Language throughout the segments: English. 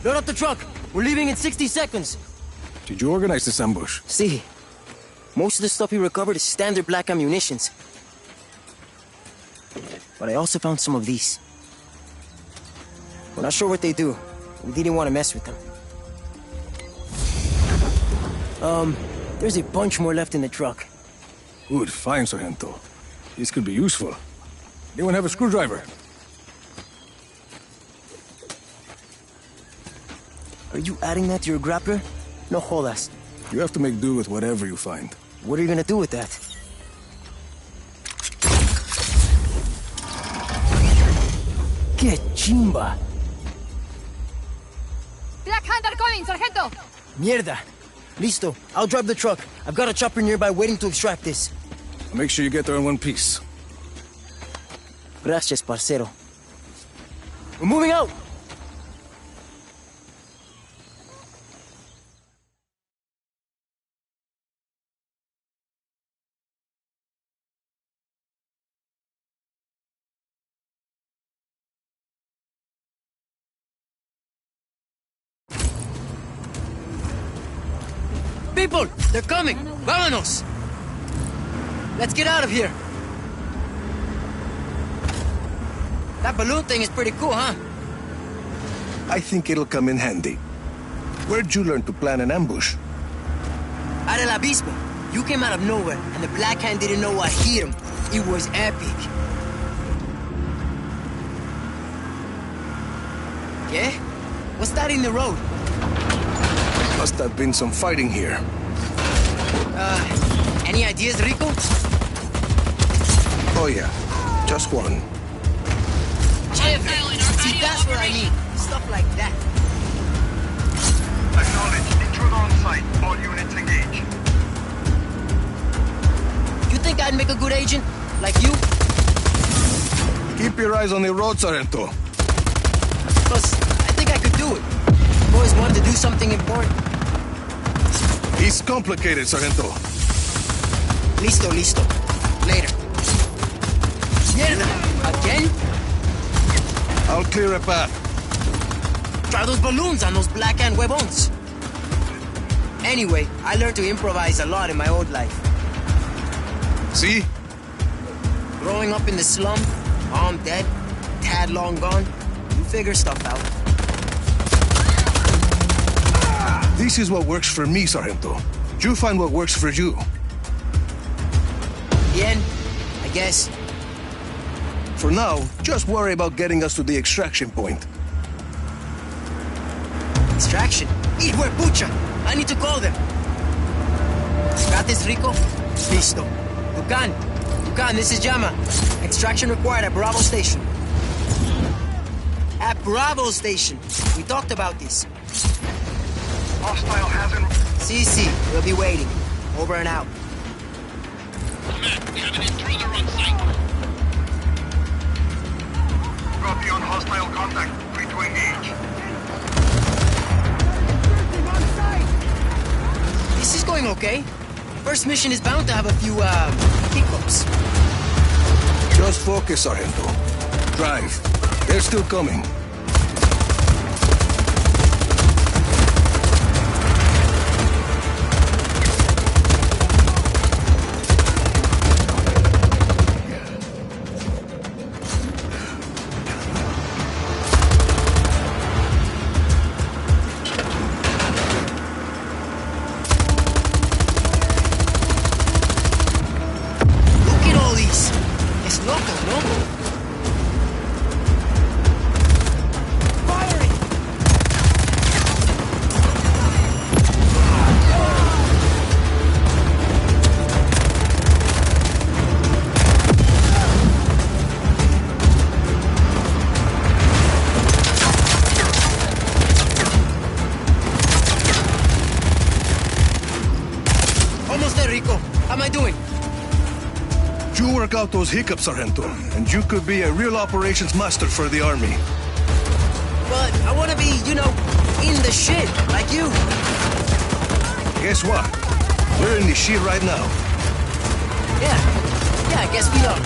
Load up the truck. We're leaving in 60 seconds. Did you organize this ambush? See, most of the stuff we recovered is standard black ammunitions. But I also found some of these. We're not sure what they do. We didn't want to mess with them. There's a bunch more left in the truck. Good, fine, Sargento. This could be useful. Anyone have a screwdriver? Are you adding that to your grappler? No jodas. You have to make do with whatever you find. What are you gonna do with that? Que chimba! Black Hunter coming, Sargento! Mierda! Listo, I'll drive the truck. I've got a chopper nearby waiting to extract this. Make sure you get there in one piece. Gracias, parcero. We're moving out! People! They're coming! Vámonos! Let's get out of here! That balloon thing is pretty cool, huh? I think it'll come in handy. Where'd you learn to plan an ambush? Out el abismo. You came out of nowhere, and the Black Hand didn't know what hit him. It was epic. Yeah? What's that in the road? Must have been some fighting here. Any ideas, Rico? Oh yeah, just one. Chévere. See, that's what I need. Stuff like that. Acknowledged. Intruder on site. All units engaged. You think I'd make a good agent? Like you? Keep your eyes on the road, Sargento. Plus, I think I could do it. I've always wanted to do something important. He's complicated, Sargento. Listo, listo. Later. Mierda! Again? I'll clear a path. Try those balloons on those Black Hand huevons. Anyway, I learned to improvise a lot in my old life. See? Growing up in the slum, mom dead, dad long gone, you figure stuff out. This is what works for me, Sargento. You find what works for you. Bien, I guess. For now, just worry about getting us to the extraction point. Extraction? Pucha! I need to call them. Got this, Rico? Listo. Dukan, this is Llama. Extraction required at Bravo Station. At Bravo Station. We talked about this. Hostile hasn't... CC, we'll be waiting. Over and out. Command, we have an intruder on site. Copy on hostile contact. Free to engage. This is going okay. First mission is bound to have a few, hiccups. Just focus, Sargento. Drive. They're still coming. Out those hiccups, Sargento, and you could be a real operations master for the army. But I want to be, you know, in the shit, like you. Guess what? We're in the shit right now. Yeah, I guess we are.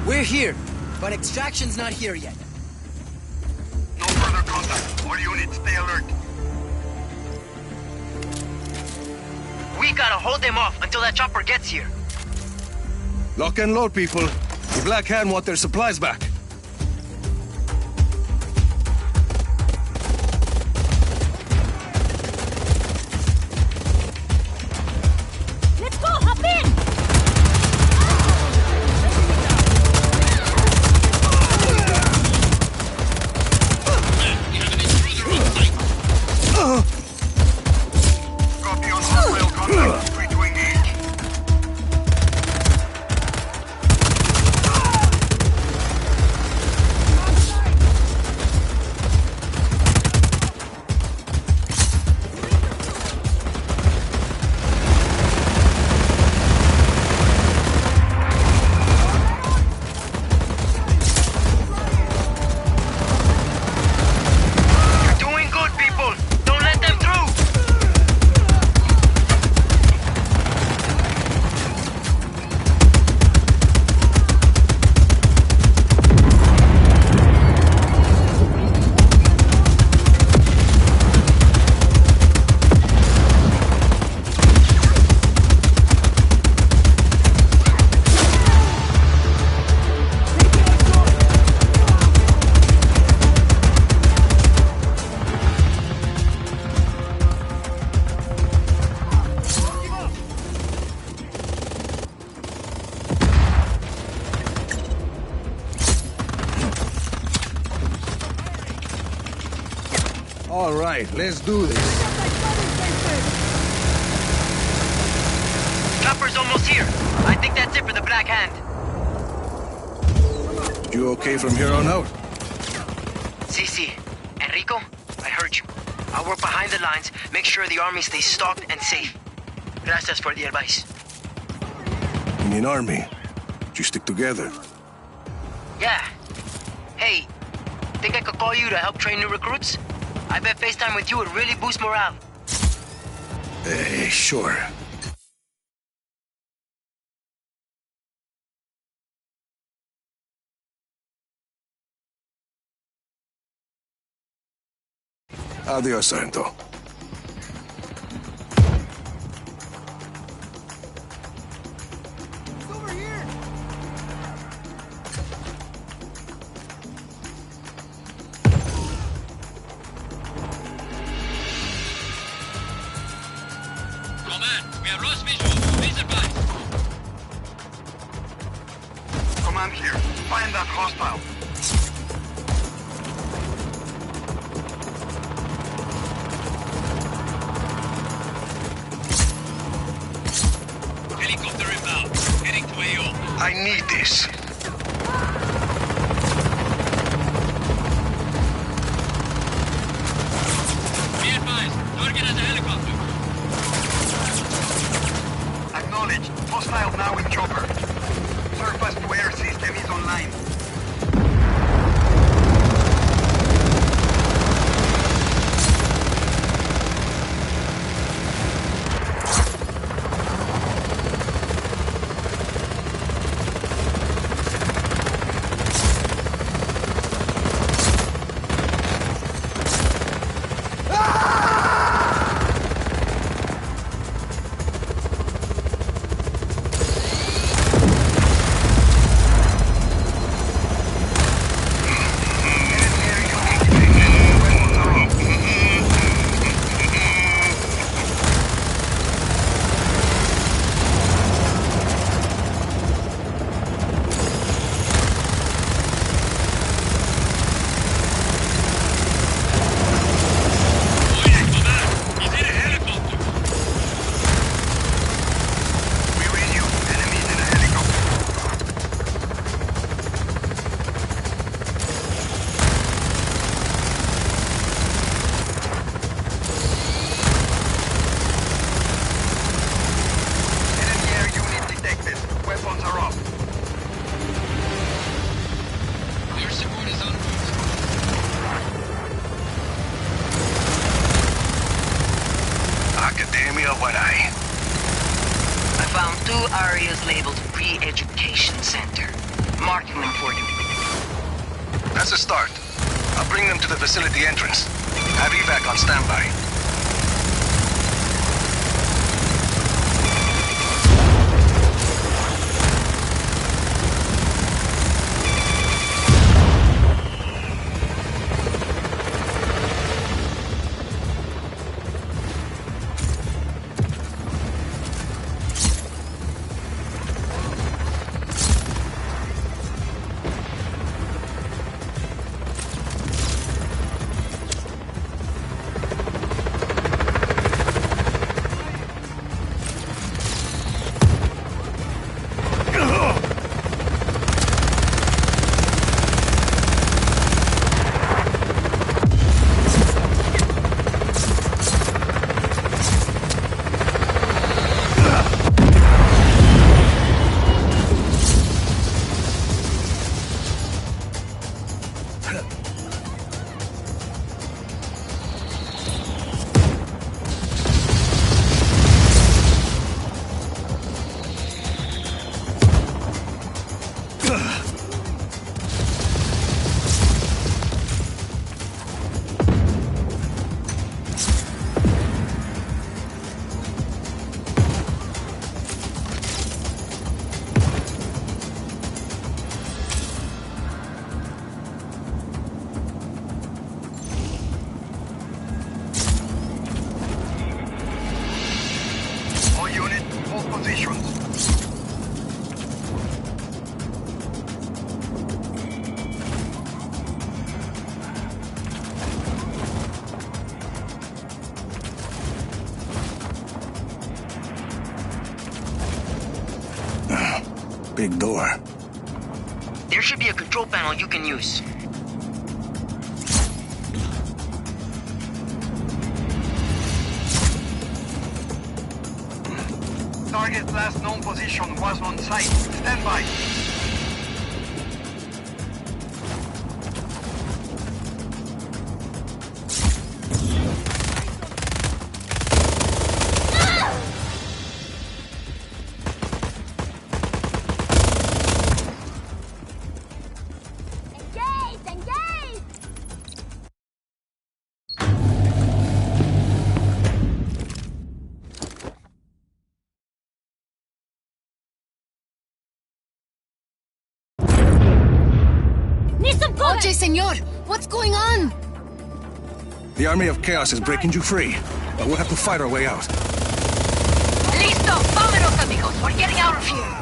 We're here, but extraction's not here yet. No further contact. All units, stay alert. We gotta hold them off until that chopper gets here. Lock and load, people. The Black Hand want their supplies back. Let's go, hop in! We have an intruder on site. Copy on hostile contact. Free to engage. You're doing good, people. Don't let them through. All right, let's do this. Chopper's almost here. I think that's it for the Black Hand. You okay from here on out? CC, Enrico, I heard you. I'll work behind the lines, make sure the army stays stocked and safe. Gracias for the advice. In an army, you stick together. Yeah. Hey, think I could call you to help train new recruits? I bet FaceTime with you would really boost morale. Sure. Adios, Sargento. Command, we have lost visual. Please advise. Command here. Find that hostile. Helicopter inbound. Heading to AO. I need this. Be advised, target has a helicopter. Acknowledged. Hostile now in chopper. Surface-to-air system is online. marking them for you. That's a start. I'll bring them to the facility entrance. Have evac on standby. Big door. There should be a control panel you can use. Target's last known position was on site. Stand by. Oye, senor, what's going on? The army of chaos is breaking you free, but we'll have to fight our way out. Listo, vámonos, amigos. We're getting out of here.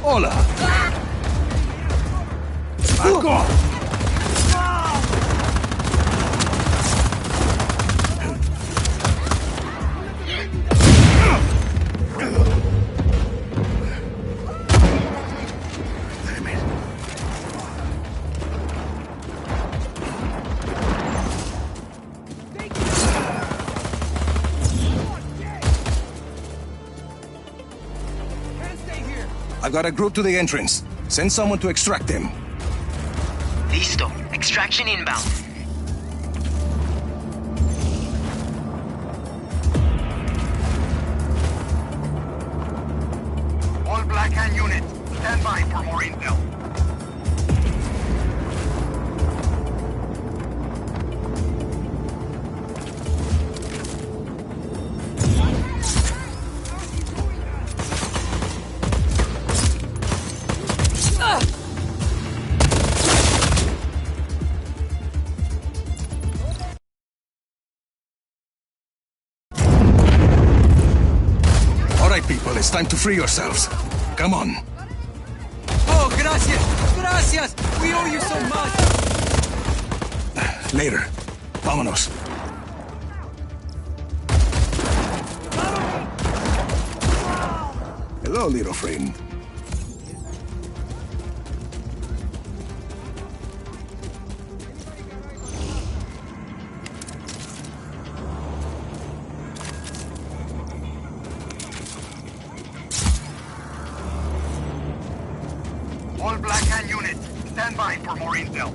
Hola! Back off! I've got a group to the entrance. Send someone to extract him. Listo. Extraction inbound. All Black Hand units, Stand by for more intel. All right, people, it's time to free yourselves. Come on. Oh, gracias! Gracias! We owe you so much! Later. Vámonos. Hello, little friend. All Black Hand units, stand by for more intel.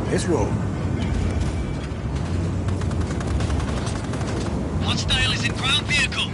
Let's roll. Hostile is in ground vehicle.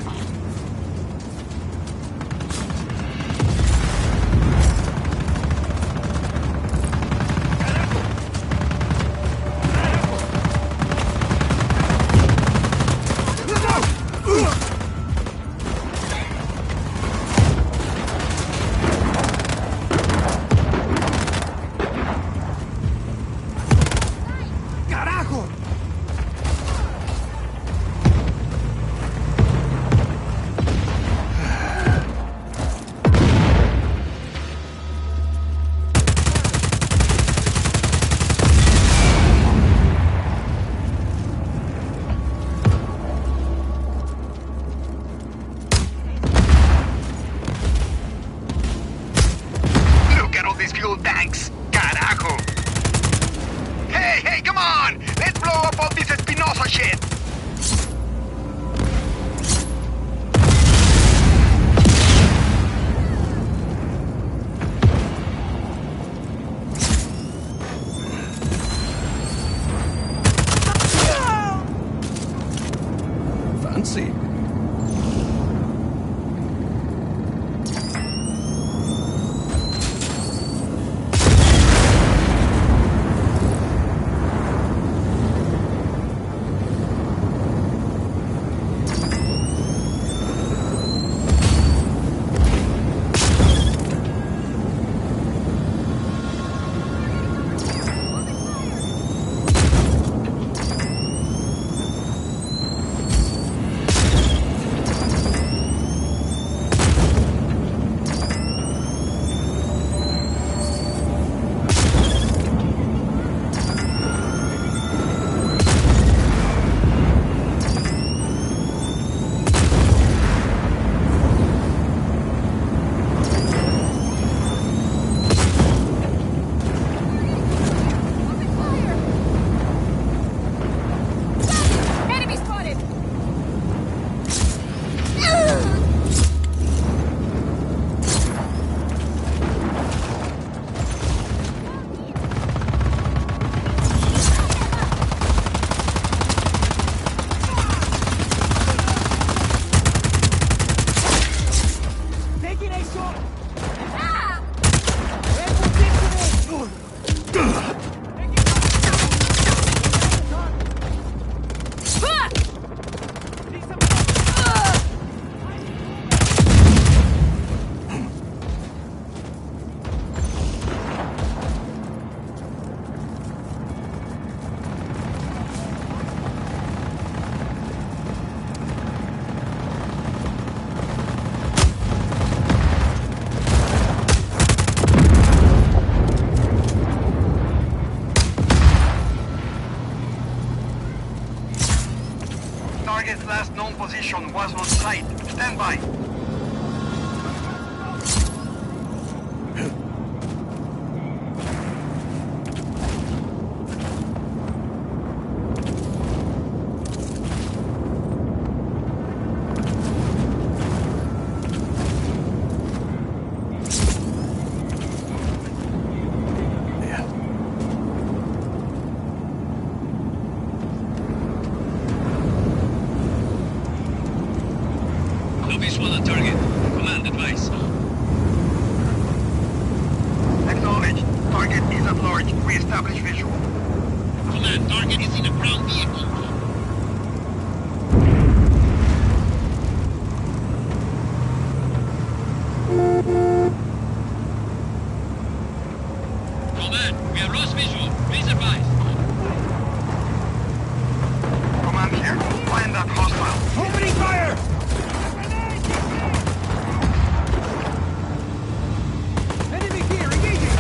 Target's last known position was on site. Stand by. No visual on target. Command advice. Acknowledged. Target is at large. Re-establish visual. Command, target is in a ground vehicle. Command, we have lost visual. Please advise. Command here. Find that hostile. Opening fire! Enemy here, engaging!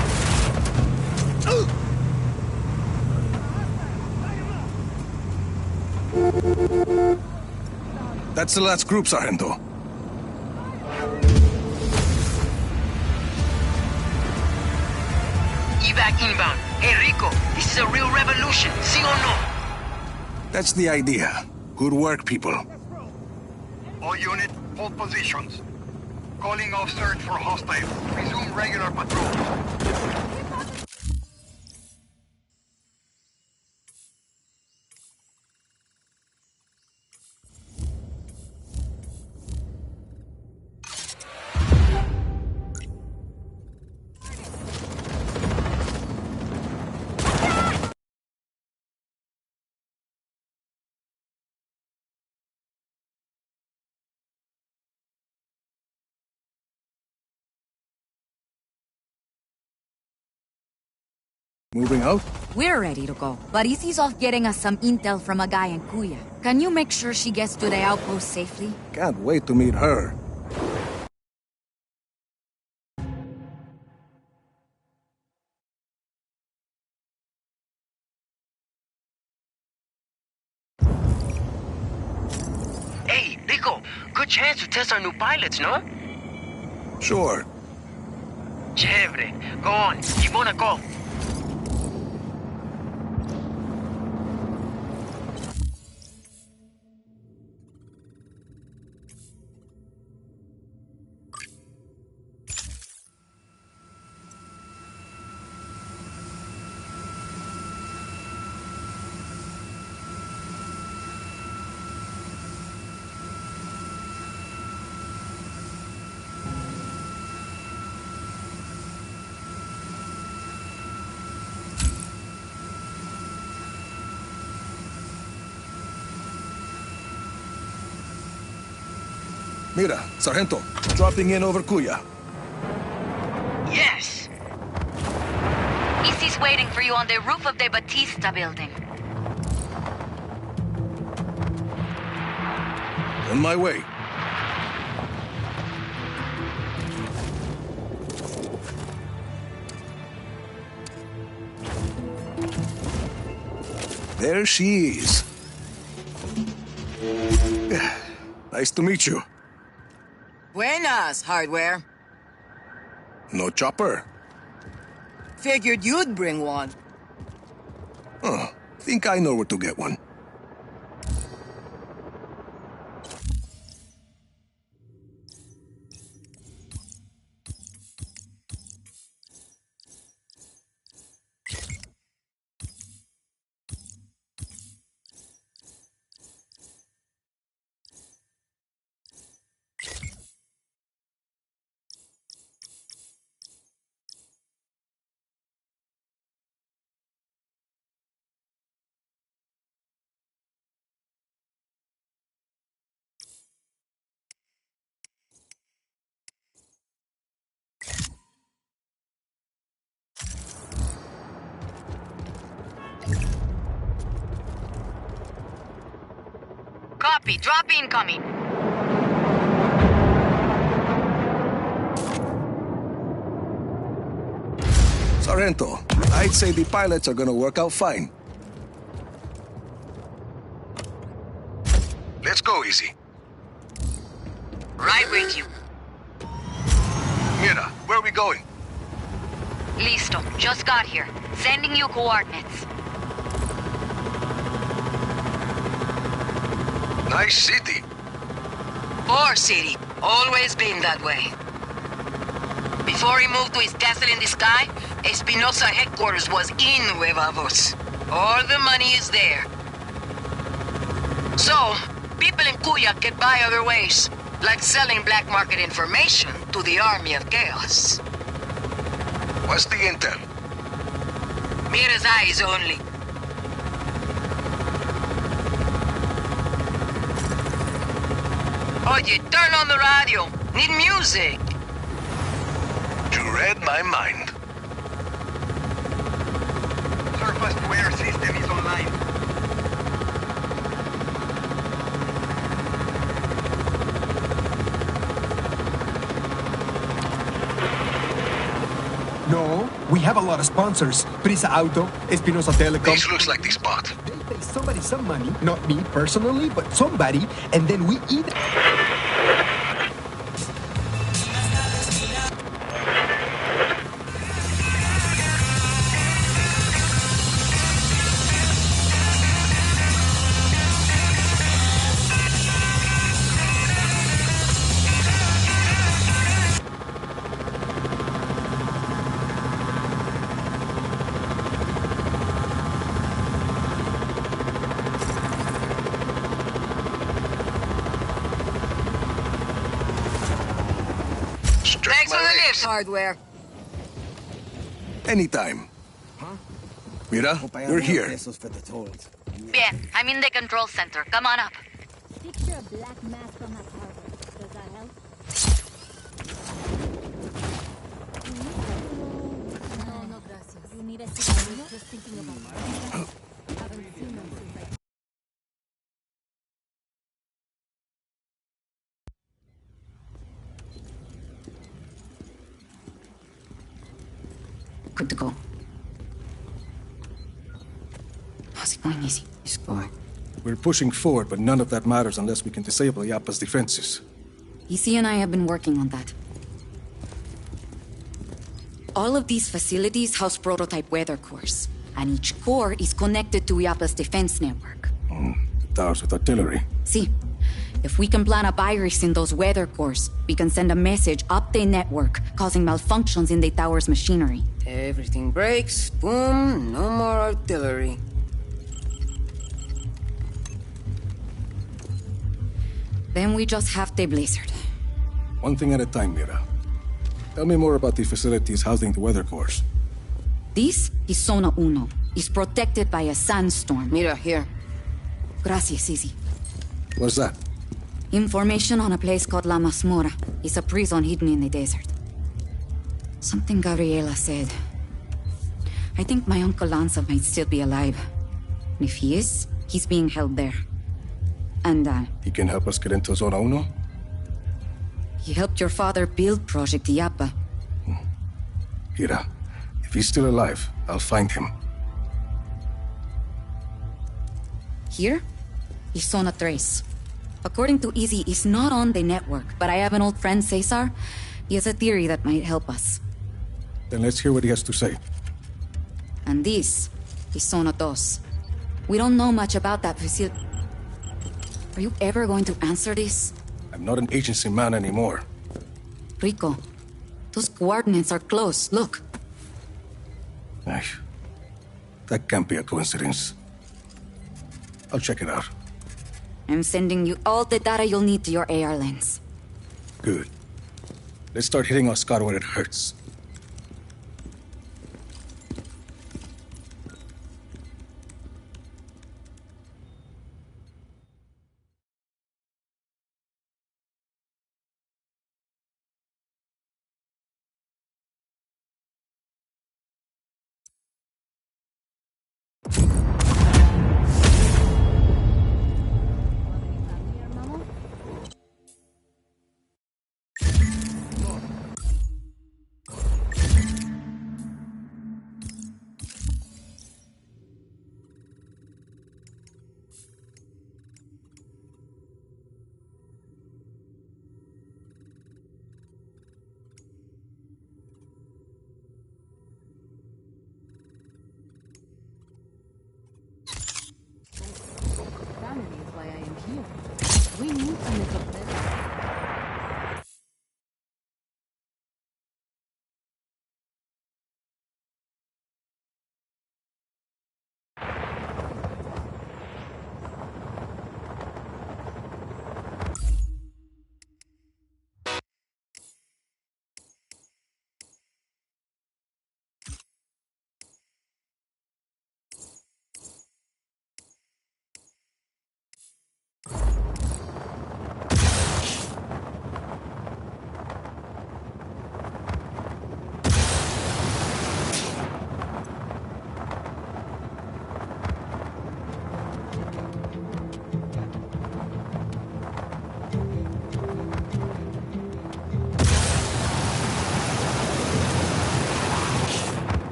That's the last group, Sargento. Evac inbound. Hey, Rico, this is a real revolution. See or no? That's the idea. Good work, people. All unit, hold positions. Calling off search for hostile. Resume regular patrol. Moving out? We're ready to go, but Izzy's off getting us some intel from a guy in Kuya. Can you make sure she gets to the outpost safely? Can't wait to meet her. Hey, Rico, good chance to test our new pilots, no? Sure. Chévere. Go on. Keep on a call. Mira, Sargento, dropping in over Kuya. Yes! Izzy's waiting for you on the roof of the Batista building. On my way. There she is. Nice to meet you. Buenas, hardware. No chopper. Figured you'd bring one. Think I know where to get one. Copy. Drop incoming. Sargento, I'd say the pilots are gonna work out fine. Let's go, Easy. Right with you. Mira, where are we going? Listo. Just got here. Sending you coordinates. Nice city. Or city. Always been that way. Before he moved to his castle in the sky, Espinosa headquarters was in Huevavos. All the money is there. So, people in Cuya get by other ways, like selling black market information to the army of chaos. What's the intel? Mira's eyes only. Oye, turn on the radio. Need music. You read my mind. Surface-to-air system is online. No, we have a lot of sponsors. Prisa Auto, Espinosa Telecom. This looks like the spot. They pay somebody some money, not me personally, but somebody, and then we eat. Thanks for the lift, hardware. Anytime. Mira, you're here. Bien. I'm in the control center. Come on up. Picture a black mask on that harbor. Does that help? No, gracias. You need a cigarette? Just thinking about it. Haven't seen them since I... Good to go. How's it going, Easy? It's going. We're pushing forward, but none of that matters unless we can disable Yappa's defenses. Easy and I have been working on that. All of these facilities house prototype weather cores, and each core is connected to Yappa's defense network. The towers with artillery. See, if we can plant a virus in those weather cores, we can send a message up the network, causing malfunctions in the tower's machinery. Everything breaks, boom, no more artillery. Then we just have the blizzard. One thing at a time, Mira. Tell me more about the facilities housing the weather cores. This is Zona Uno. It's protected by a sandstorm. Mira, here. Gracias, Easy. What's that? Information on a place called La Masmorra. It's a prison hidden in the desert. Something Gabriela said. I think my Uncle Lanza might still be alive. And if he is, he's being held there. And, He can help us get into Zona Uno? he helped your father build Project Yappa. Mira, if he's still alive, I'll find him. Here is Zona Tres. According to Easy, it's not on the network, but I have an old friend, Cesar. He has a theory that might help us. Then let's hear what he has to say. And this is Zona Dos. We don't know much about that facility. Are you ever going to answer this? I'm not an agency man anymore. Rico, those coordinates are close. Look. Ay, that can't be a coincidence. I'll check it out. I'm sending you all the data you'll need to your AR lens. Good. Let's start hitting Oscar where it hurts.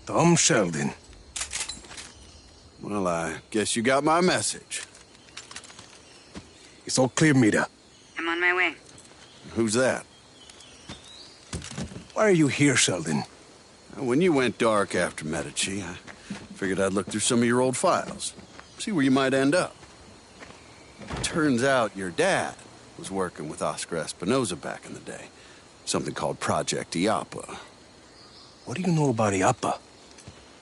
Tom Sheldon. Well, I guess you got my message. It's all clear, Mira. I'm on my way. Who's that? Why are you here, Sheldon? When you went dark after Medici, I figured I'd look through some of your old files. See where you might end up. Turns out your dad was working with Oscar Espinosa back in the day. Something called Project IAPA. What do you know about IAPA?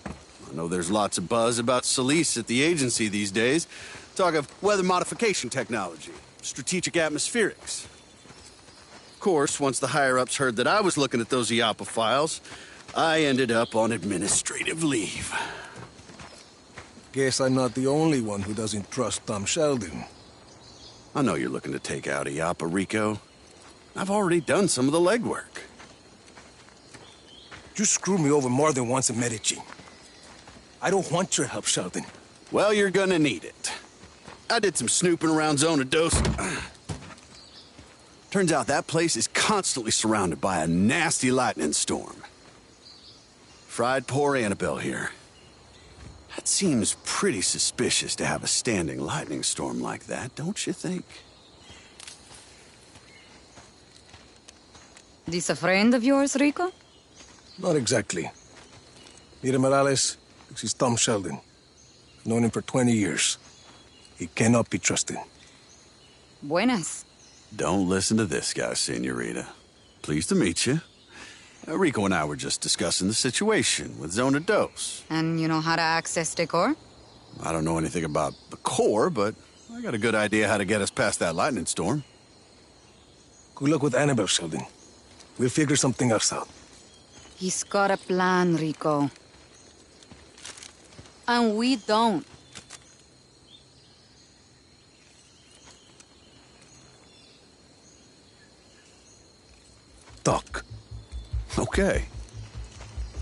I know there's lots of buzz about Solis at the agency these days. Talk of weather modification technology, strategic atmospherics. Of course, once the higher-ups heard that I was looking at those IAPA files, I ended up on administrative leave. Guess I'm not the only one who doesn't trust Tom Sheldon. I know you're looking to take out IAPA, Rico. I've already done some of the legwork. You screwed me over more than once in Medici. I don't want your help, Sheldon. Well, you're gonna need it. I did some snooping around Zona Dos. Turns out that place is constantly surrounded by a nasty lightning storm. Fried poor Annabelle here. That seems pretty suspicious to have a standing lightning storm like that, don't you think? This a friend of yours, Rico? Not exactly. Mira Morales, this is Tom Sheldon. I've known him for 20 years. He cannot be trusted. Buenas. Don't listen to this guy, Senorita. Pleased to meet you. Rico and I were just discussing the situation with Zona Dos. And you know how to access the core? I don't know anything about the core, but I got a good idea how to get us past that lightning storm. Good luck with Annabelle, Sheldon. We'll figure something else out. He's got a plan, Rico. And we don't. Doc. Okay.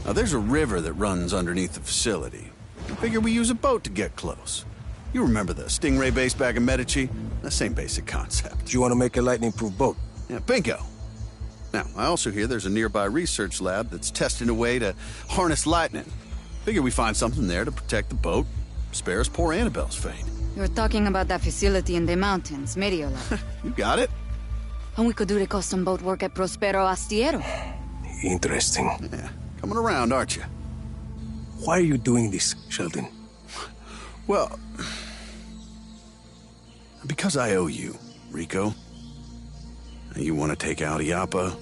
Now, there's a river that runs underneath the facility. I figure we use a boat to get close. You remember the Stingray base back in Medici? The same basic concept. Do you want to make a lightning-proof boat? Yeah, bingo. Now, I also hear there's a nearby research lab that's testing a way to harness lightning. Figure we find something there to protect the boat, spare us poor Annabelle's fate. You're talking about that facility in the mountains, Mediolab. You got it. And we could do the custom boat work at Prospero Astiero. Interesting. Yeah, coming around, aren't you? Why are you doing this, Sheldon? Well, because I owe you, Rico. You want to take out IAPA,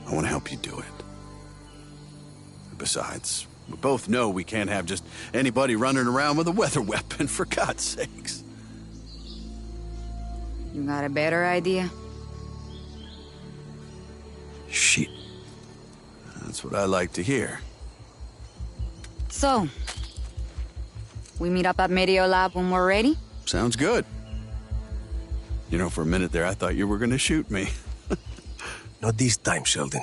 I want to help you do it. Besides, we both know we can't have just anybody running around with a weather weapon, for God's sakes. You got a better idea? Shit. That's what I like to hear. So, we meet up at Mediolab when we're ready? Sounds good. You know, for a minute there, I thought you were going to shoot me. Not this time, Sheldon.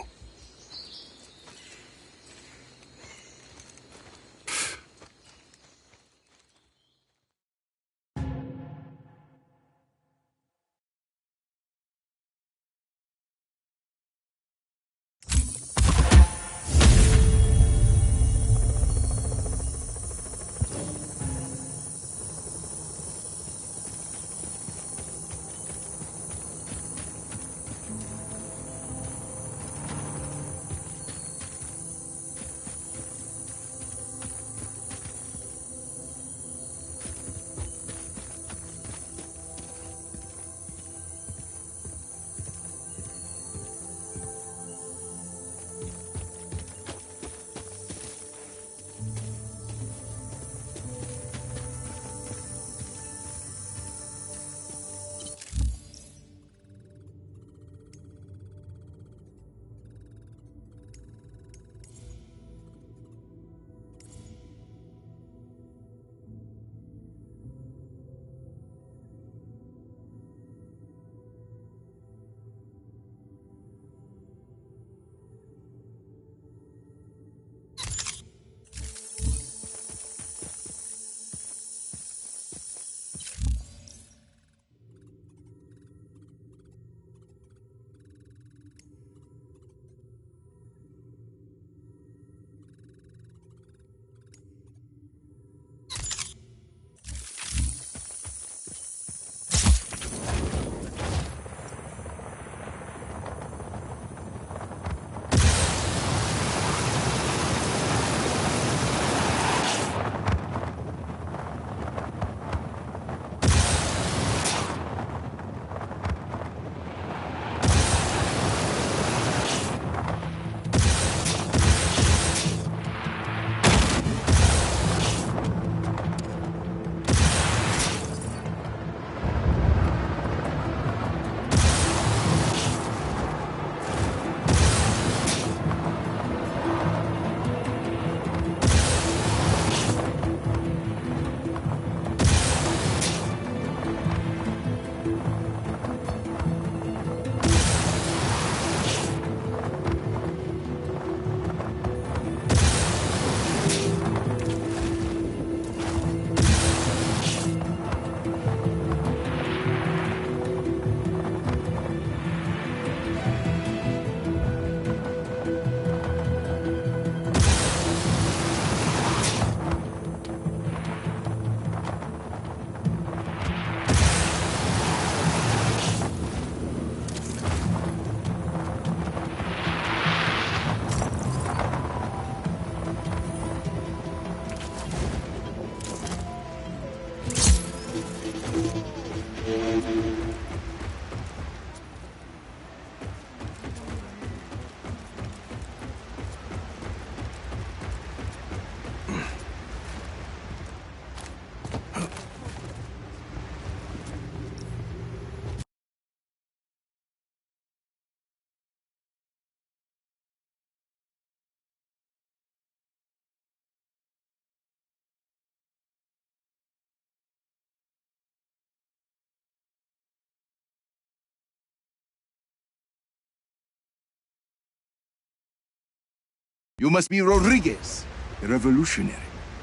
You must be Rodriguez, a revolutionary.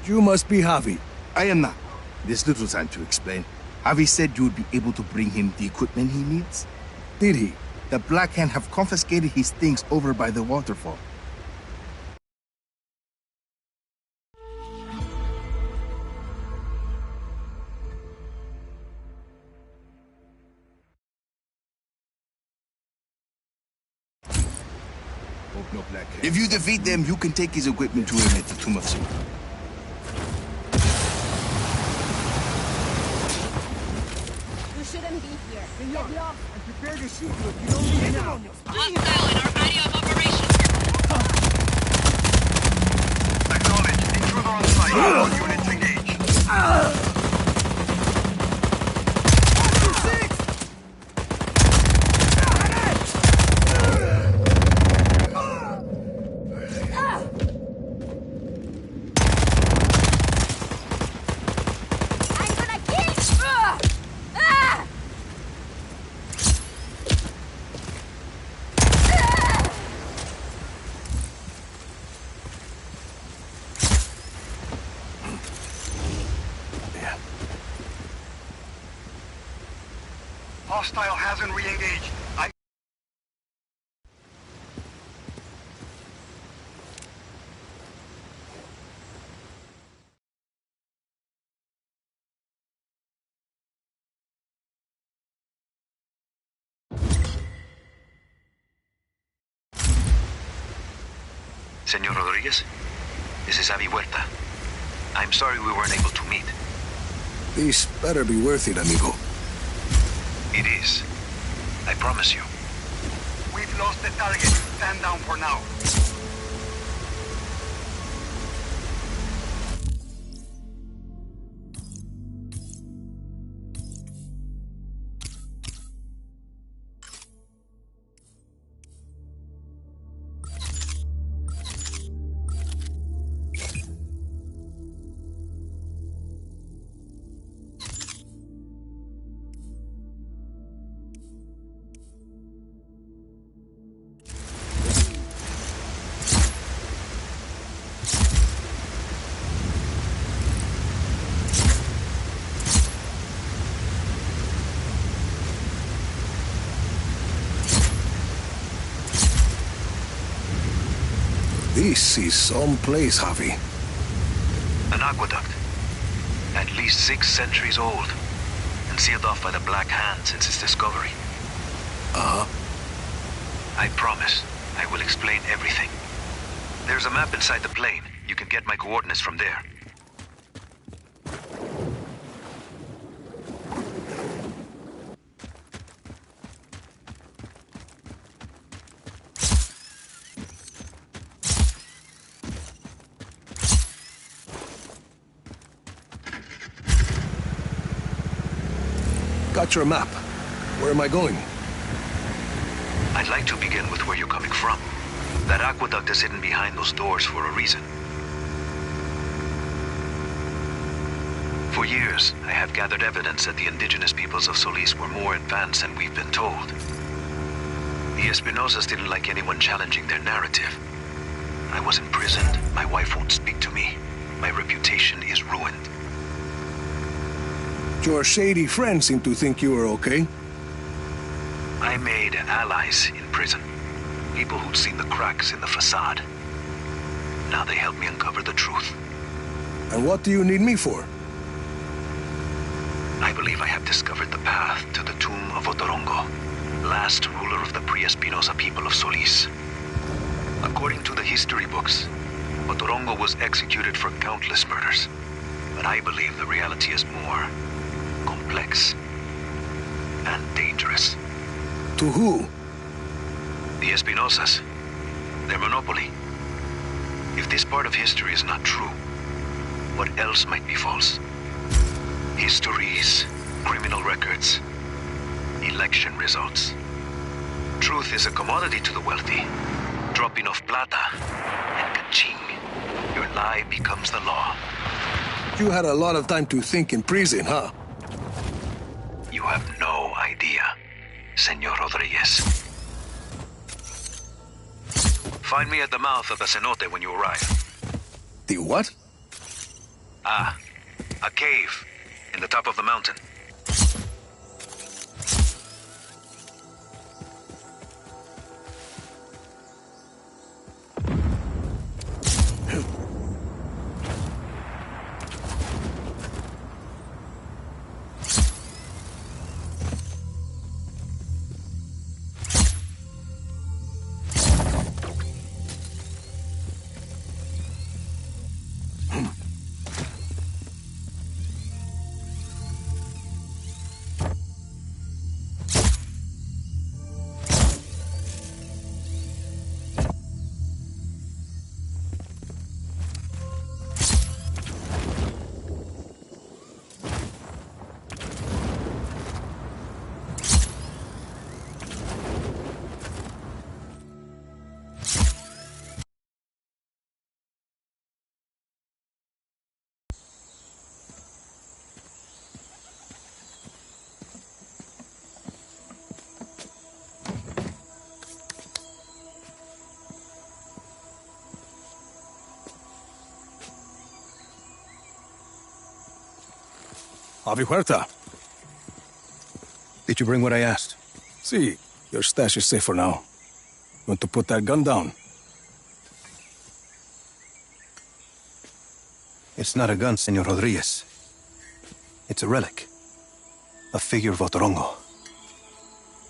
You must be Javi. I am not. There's little time to explain. Javi said you would be able to bring him the equipment he needs. Did he? The Black Hand have confiscated his things over by the waterfall. If you defeat them, you can take his equipment to him at the Tomb of Sin. You shouldn't be here. Get off. I'm prepared to shoot you if you don't leave now. Hostile in our area of operation. Acknowledge. Intruder on site. All units engaged. Hostile hasn't re-engaged. Senor Rodriguez, this is Javi Huerta. I'm sorry we weren't able to meet. This better be worth it, amigo. It is. I promise you. We've lost the target. Stand down for now. This is some place, Javi. An aqueduct. At least 6 centuries old. And sealed off by the Black Hand since its discovery. Uh-huh. I promise. I will explain everything. There's a map inside the plane. You can get my coordinates from there. Got your map. Where am I going? I'd like to begin with where you're coming from. That aqueduct is hidden behind those doors for a reason. For years, I have gathered evidence that the indigenous peoples of Solis were more advanced than we've been told. The Espinosas didn't like anyone challenging their narrative. I was imprisoned, my wife won't speak to me. My reputation is ruined. Your shady friends seem to think you were okay. I made allies in prison. People who'd seen the cracks in the facade. Now they help me uncover the truth. And what do you need me for? I believe I have discovered the path to the tomb of Otorongo, last ruler of the pre-Espinosa people of Solis. According to the history books, Otorongo was executed for countless murders. But I believe the reality is more complex and dangerous. To who? The Espinosas. Their monopoly. If this part of history is not true, what else might be false? Histories, criminal records, election results. Truth is a commodity to the wealthy. Drop enough plata, and ka-ching, your lie becomes the law. You had a lot of time to think in prison, huh? You have no idea, Senor Rodriguez. Find me at the mouth of the cenote when you arrive. The what? Ah, a cave in the top of the mountain. Avi Huerta. Did you bring what I asked? See, your stash is safe for now. Want to put that gun down? It's not a gun, Senor Rodriguez. It's a relic. A figure of Otorongo.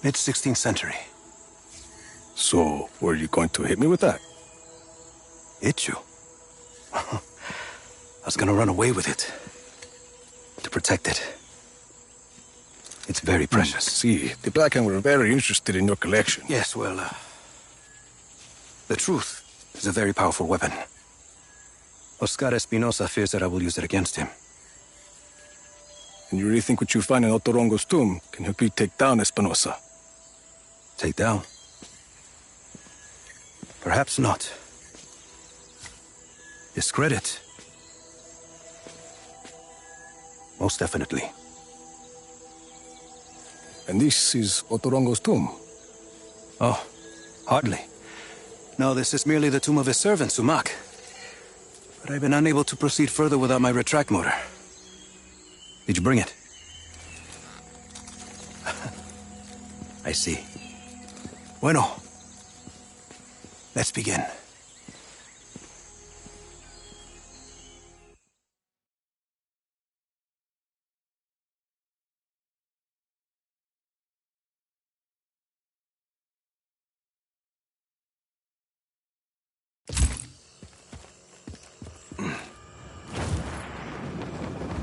Mid-16th century. So, were you going to hit me with that? Hit you? I was gonna run away with it. To protect it. It's very precious. See, the Black Hand were very interested in your collection. Yes, well, the truth is a very powerful weapon. Oscar Espinosa fears that I will use it against him. And you really think what you find in Otorongo's tomb can help you take down Espinosa? Take down? Perhaps not. Discredit? Most definitely. And this is Otorongo's tomb? Oh, hardly. No, this is merely the tomb of his servant, Sumac. But I've been unable to proceed further without my retract motor. Did you bring it? I see. Bueno. Let's begin.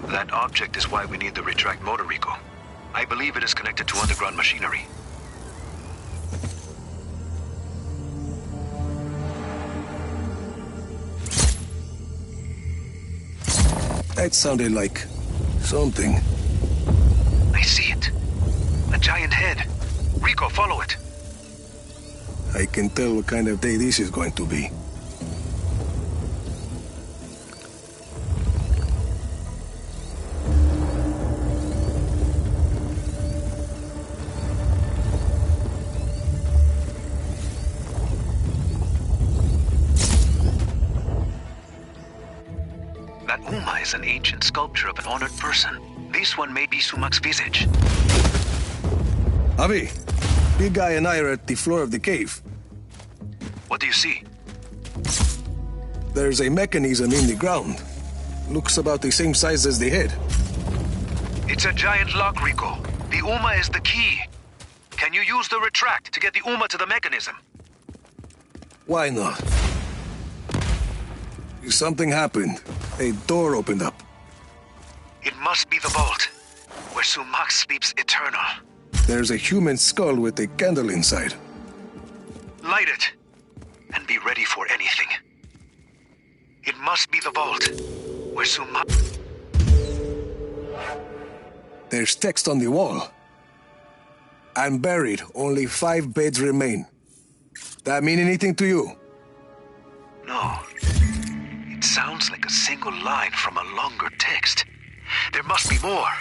That object is why we need the retract motor, Rico. I believe it is connected to underground machinery. That sounded like something. I see it. A giant head. Rico, follow it. I can tell what kind of day this is going to be. Is an ancient sculpture of an honored person. This one may be Sumac's visage. Avi, big guy and I are at the floor of the cave. What do you see? There's a mechanism in the ground. Looks about the same size as the head. It's a giant lock, Rico. The UMA is the key. Can you use the retract to get the UMA to the mechanism? Why not? Something happened. A door opened up. It must be the vault, where Sumac sleeps eternal. There's a human skull with a candle inside. Light it, and be ready for anything. It must be the vault, where Sumac... There's text on the wall. I'm buried. Only 5 beds remain. That mean anything to you? No. It sounds like a single line from a longer text. There must be more.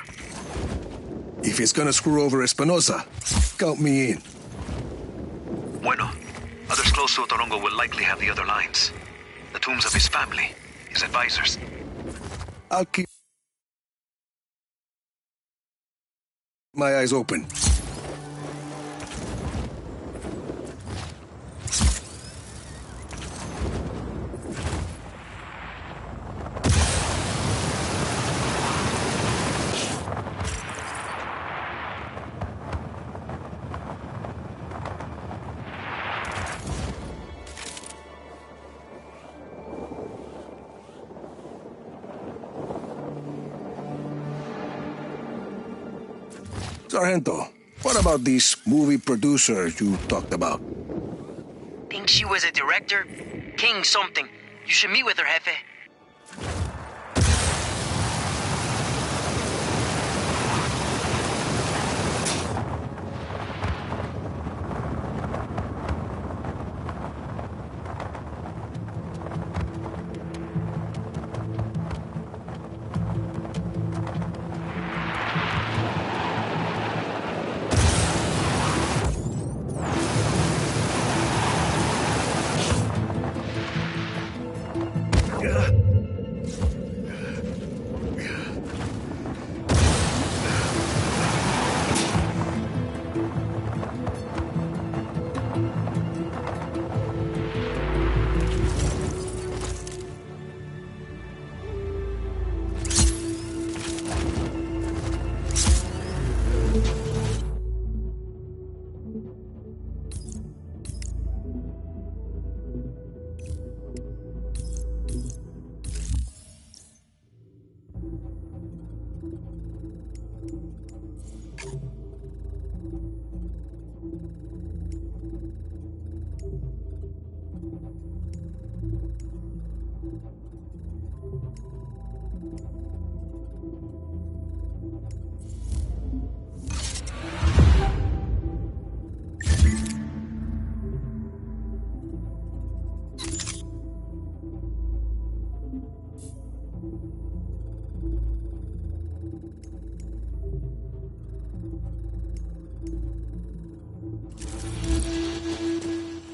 If it's gonna screw over Espinosa, count me in. Bueno. Others close Otorongo will likely have the other lines. The tombs of his family, his advisors. I'll keep my eyes open. Sargento, what about this movie producer you talked about? Think she was a director? King something. You should meet with her, Jefe.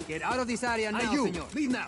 Get out of this area now, senor. Leave now.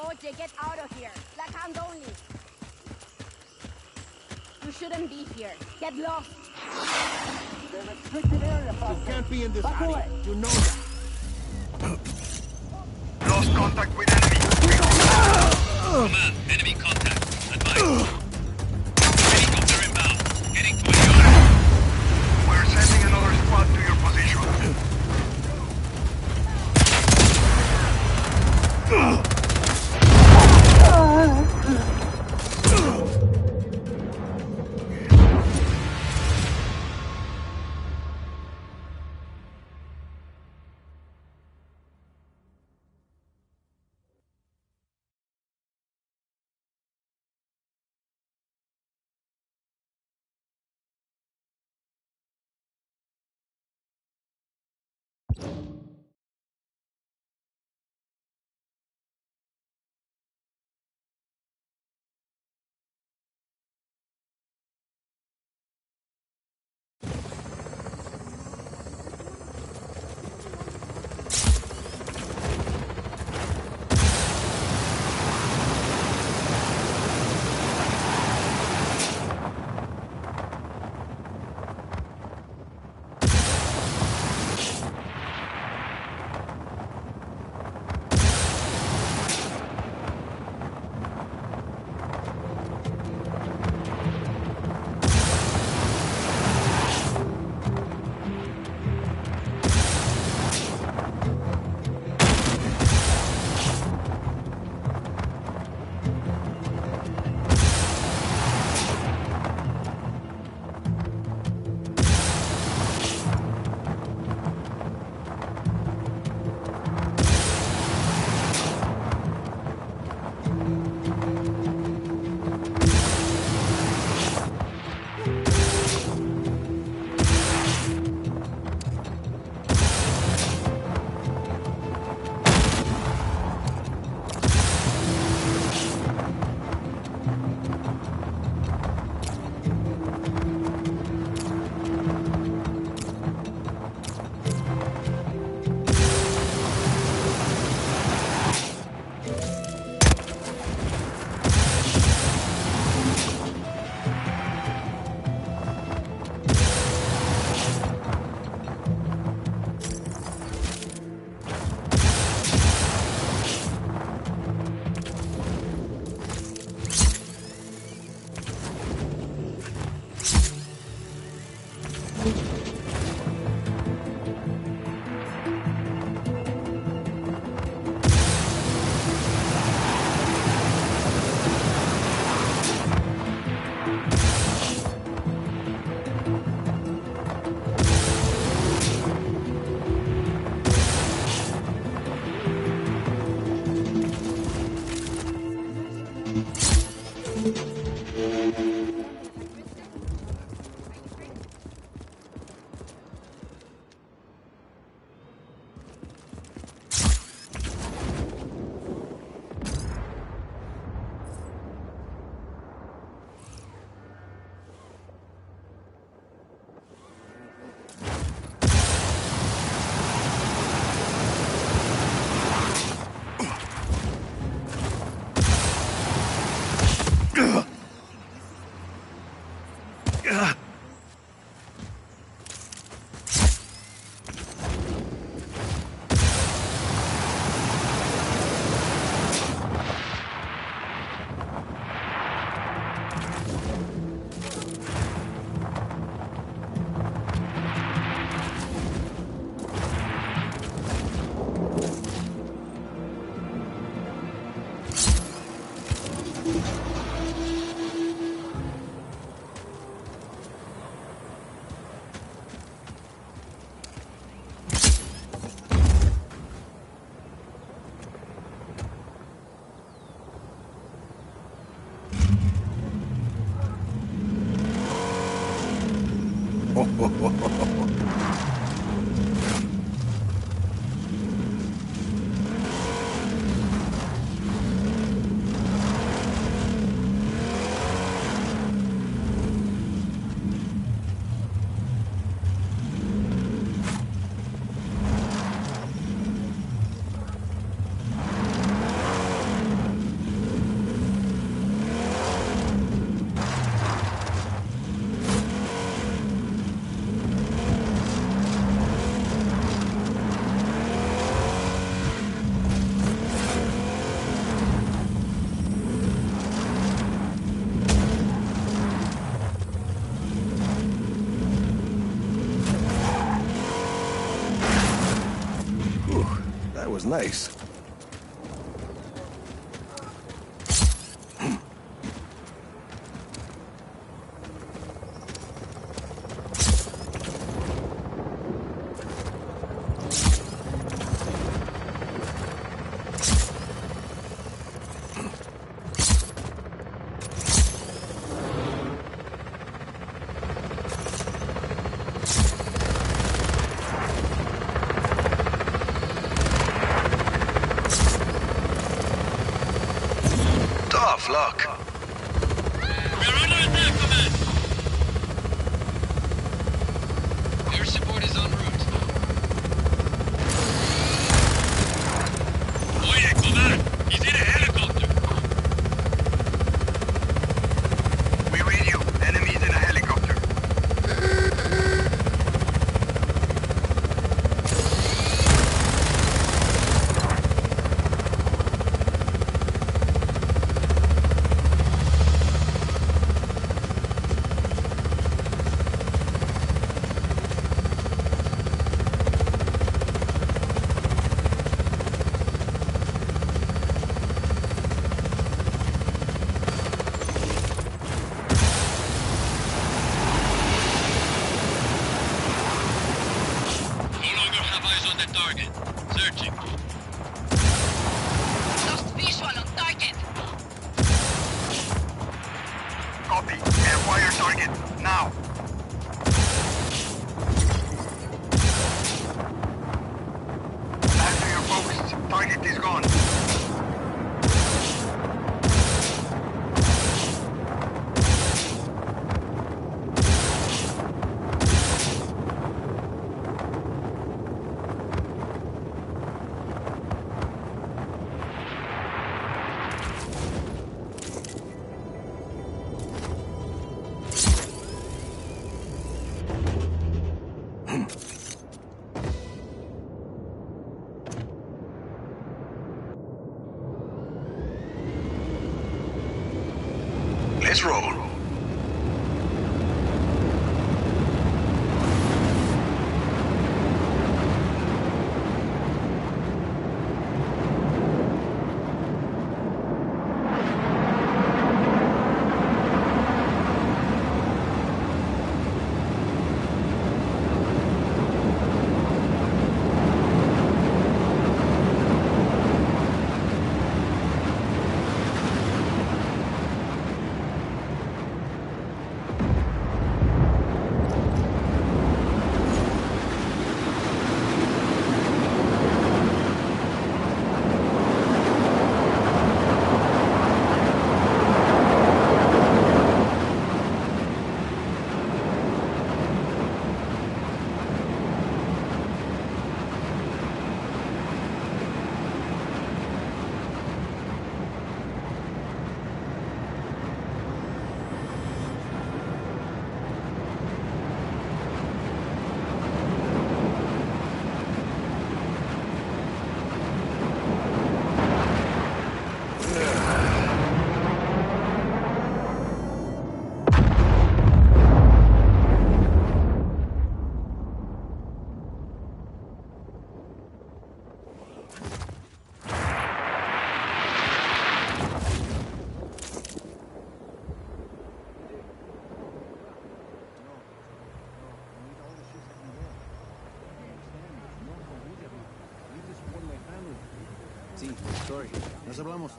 Oye, get out of here. Black hands only. You shouldn't be here. Get lost. The restricted area, Pastor. You can't be in this area. You know that. Lost contact with enemy. Command, enemy contact. Advise. Helicopter inbound. Heading to the yard. We're sending another squad to your position. was nice. Tough luck. We're under attack, command! Air support is en route. Oye, command! He's in a helicopter! We read you. Enemies in a helicopter. No longer have eyes on the target. Searching. Lost visual on target. Copy. hellFire target. Now. Back to your posts. Target is gone. Let's roll. Sí, sorry. Nos hablamos.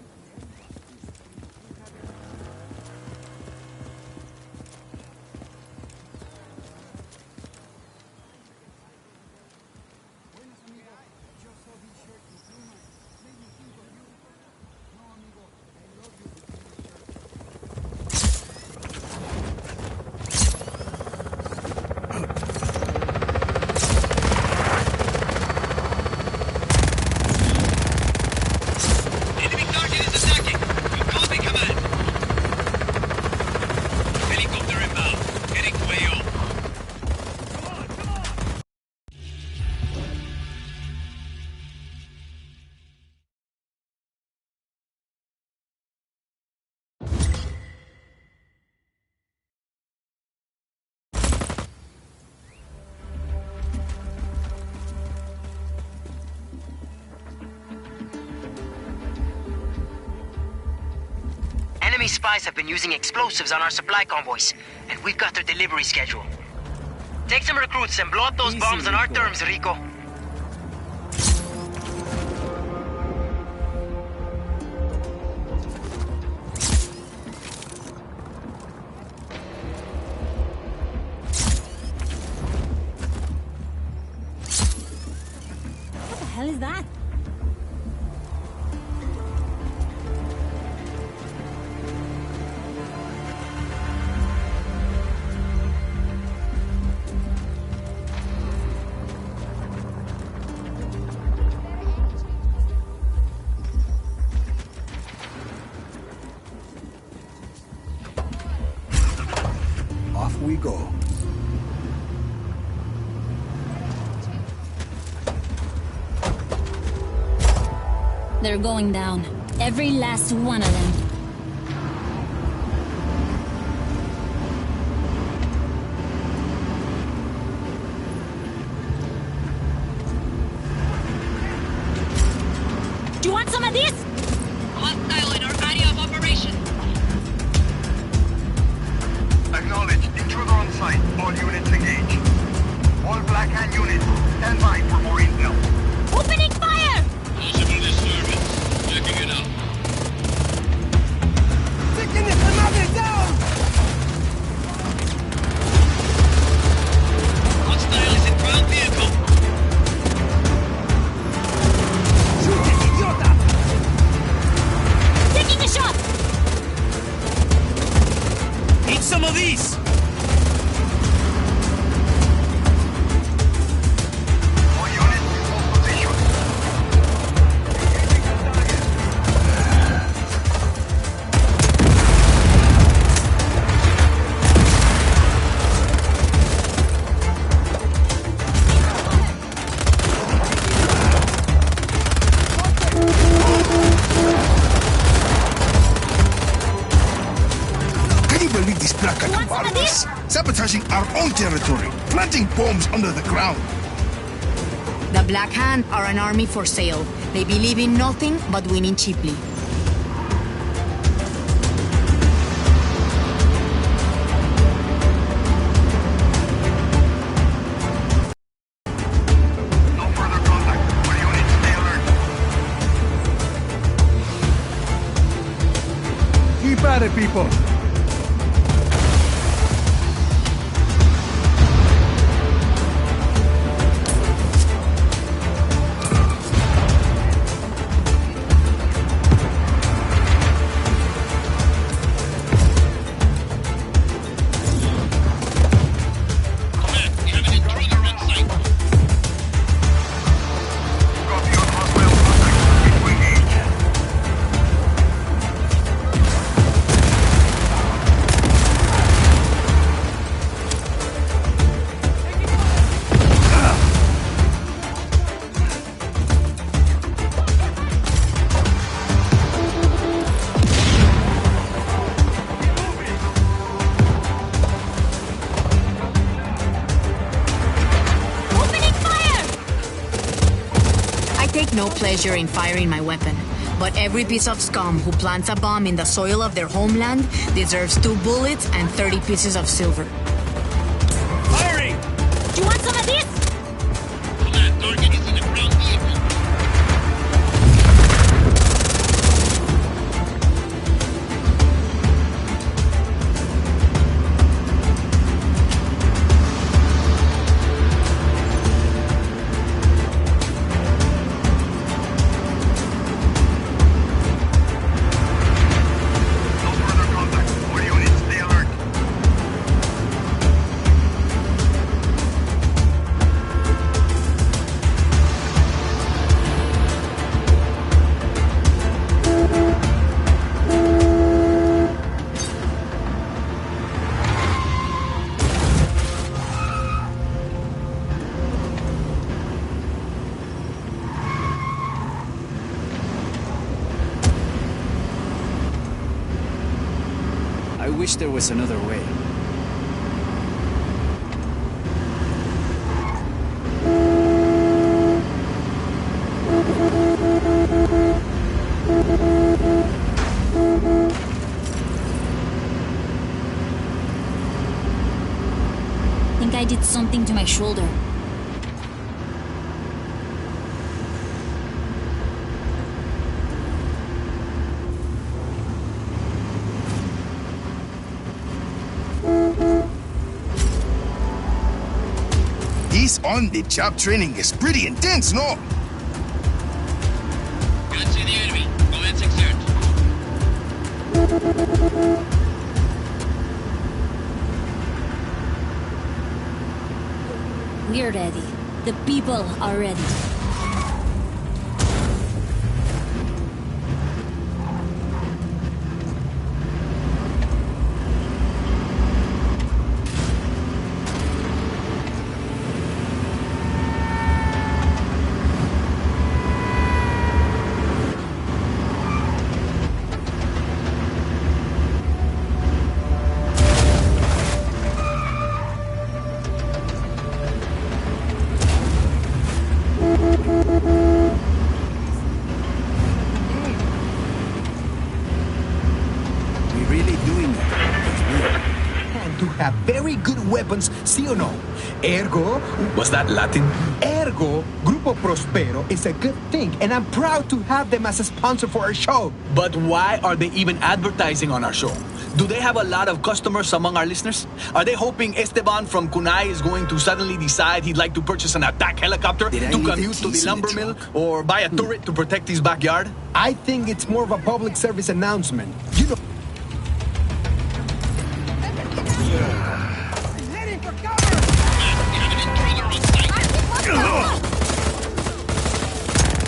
Enemy target is Enemy spies have been using explosives on our supply convoys, and we've got their delivery schedule. Take some recruits and blow up those bombs on our terms, Rico. What the hell is that? Off we go. They're going down. Every last one of them. Do you want some of this? Hostile in our area of operation. Acknowledged. Intruder on site. All units engaged. All Black Hand units, stand by for more intel. Opening fire! Possible disturbance. Checking it out. Taking it, another down! Hostile is in ground vehicle. Shoot it, idiota! Taking a shot! Eat some of these! All units, hold position. Can you believe these Black Hand barbarous? Sabotaging our own territory, planting bombs under the ground. The Black Hand are an army for sale. They believe in nothing but winning cheaply. No further contact. All units, stay alert. Keep at it, people. Command, we have an intruder on site. Copy on hostile contact. Ready to engage. Opening fire! I take no pleasure in firing my weapon, but every piece of scum who plants a bomb in the soil of their homeland deserves 2 bullets and 30 pieces of silver. Firing! Do you want some of this? Command, target is in a ground vehicle. No further contact. All units, stay alert. I wish there was another way. did something to my shoulder. This on-the-job training is pretty intense, no? Can't see the enemy. Commencing search. We're ready. The people are ready. To have very good weapons, sí or no? Ergo... Was that Latin? Ergo, Grupo Prospero is a good thing, and I'm proud to have them as a sponsor for our show. But why are they even advertising on our show? Do they have a lot of customers among our listeners? Are they hoping Esteban from Kunai is going to suddenly decide he'd like to purchase an attack helicopter to commute to the lumber mill or buy a turret to protect his backyard? I think it's more of a public service announcement. You know...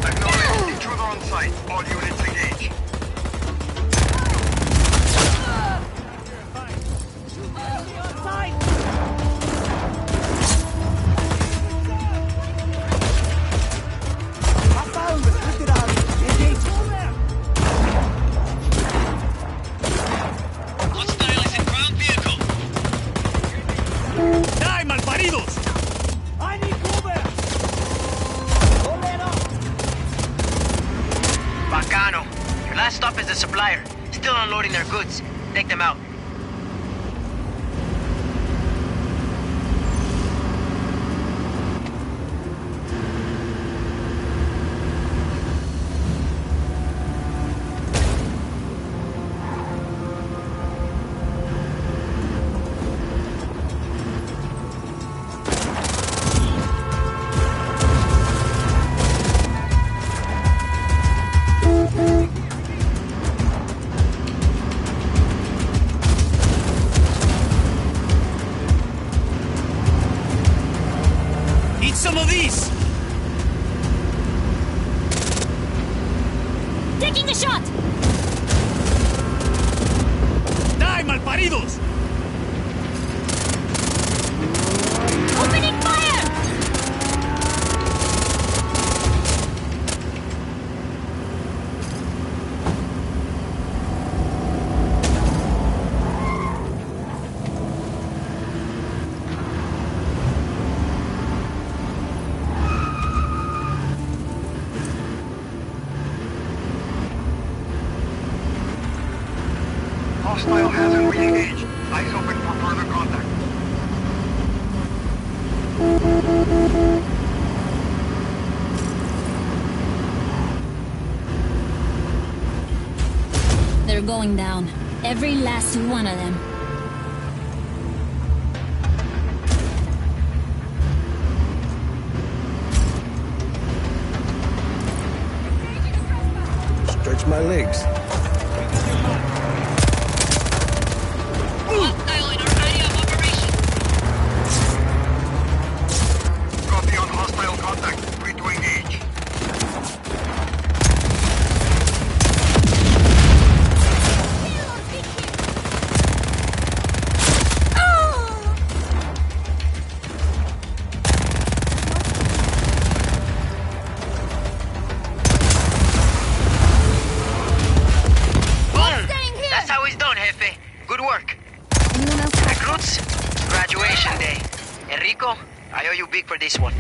Acknowledge intruder on site. All units engage. Hostile is in ground vehicle. Die, malparidos! I need cover! Bacano. Your last stop is the supplier. Still unloading their goods. Take them out. Eat some of these! Taking the shot! Die, malparidos! Opening fire! Hostile hasn't re-engaged. Eyes open for further contact. They're going down. Every last one of them. Stretch my legs. Hostile in our area of operation. Copy on hostile contact. Free to engage. Boom! That's how it's done, Jefe. Good work. Recruits, graduation day. Enrico, I owe you big for this one.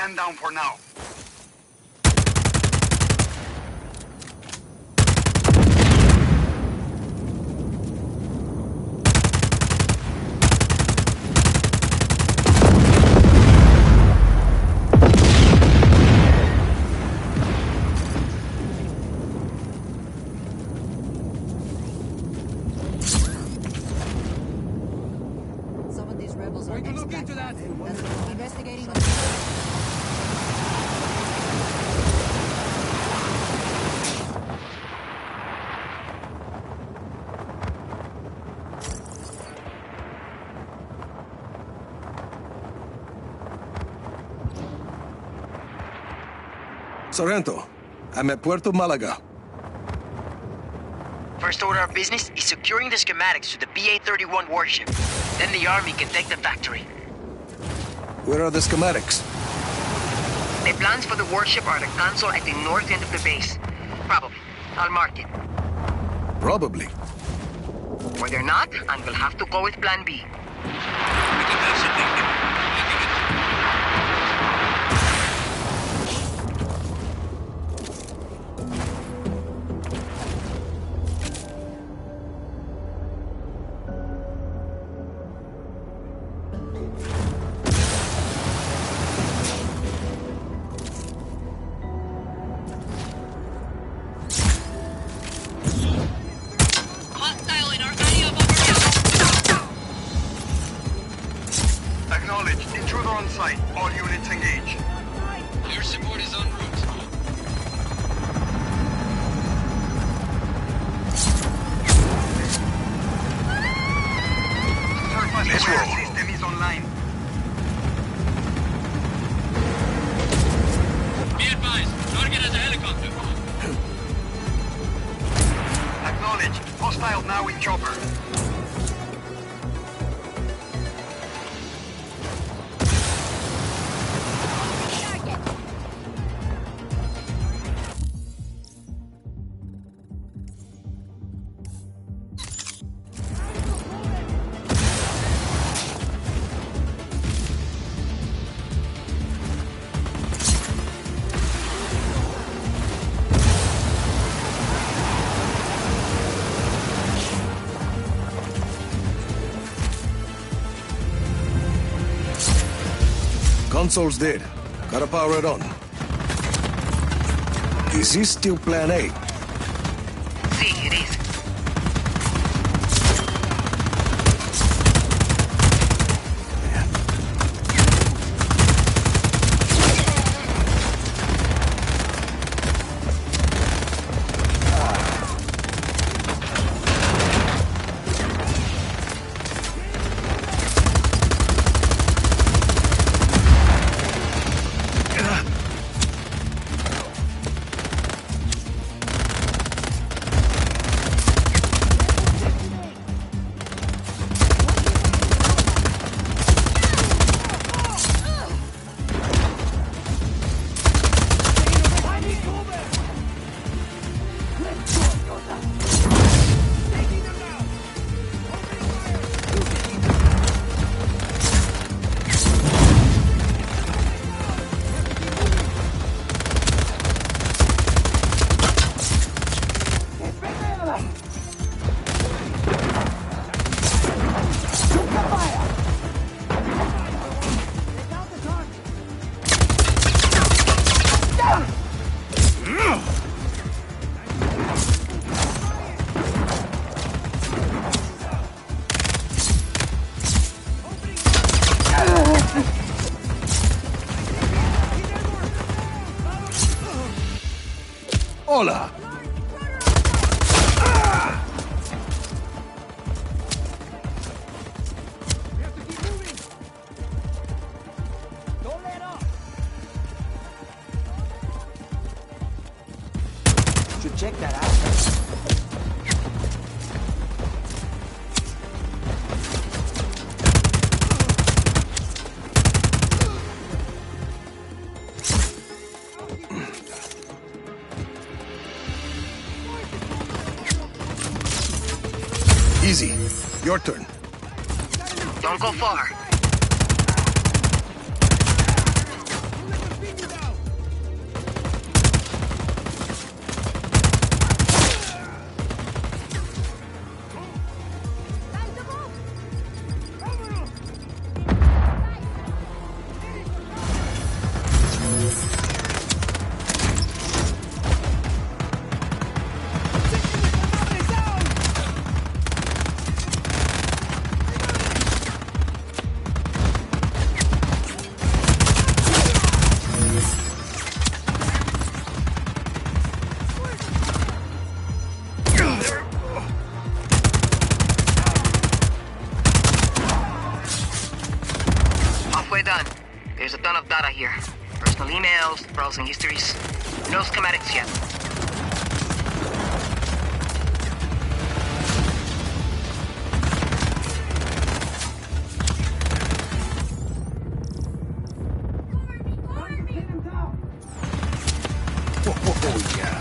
stand down for now. Some of these rebels are Going to look into that. investigating. Sorrento, I'm at Puerto Malaga. First order of business is securing the schematics to the BA-31 warship. Then the Army can take the factory. Where are the schematics? The plans for the warship are at a console at the north end of the base. Probably. I'll mark it. Probably. Where they're not, and we'll have to go with Plan B. Hostile in our area of Acknowledged. Intruder on site. All units engage. Your support is en route. Surface fire system is online. Be advised, target has a helicopter. Acknowledged. Hostile now in chopper. Console's dead. Gotta power it on. Is this still Plan A? See, it is. Hola! Should check that out. Easy. Your turn. Don't go far. There's a ton of data here. Personal emails, browsing histories. No schematics yet. Oh, yeah.